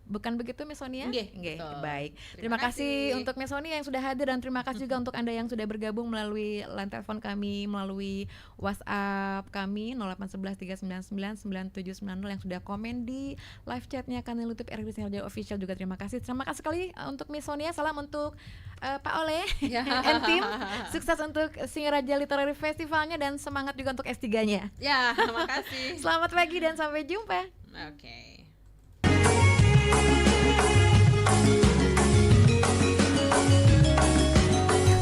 Bukan begitu Miss Sonia? Nggih. Baik. Terima kasih untuk Miss Sonia yang sudah hadir, dan terima kasih juga untuk Anda yang sudah bergabung melalui line telepon kami, melalui WhatsApp kami 0811 399 9790 yang sudah komen di live chatnya kanal YouTube RRI Singaraja Official. Juga terima kasih sekali untuk Miss Sonia. Salam untuk Pak Oleh and tim. Sukses untuk Singaraja Literary Festivalnya, dan semangat juga untuk S3-nya. Ya, terima kasih. Selamat pagi dan sampai jumpa. Oke.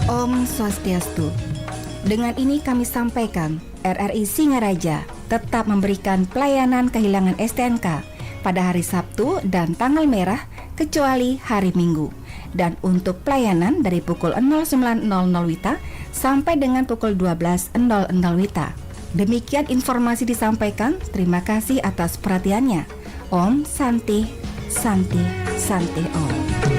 Om Swastiastu. Dengan ini kami sampaikan, RRI Singaraja tetap memberikan pelayanan kehilangan STNK pada hari Sabtu dan tanggal merah kecuali hari Minggu, dan untuk pelayanan dari pukul 09.00 WITA sampai dengan pukul 12.00 WITA. Demikian informasi disampaikan. Terima kasih atas perhatiannya. Om Santi Santi Santi Om.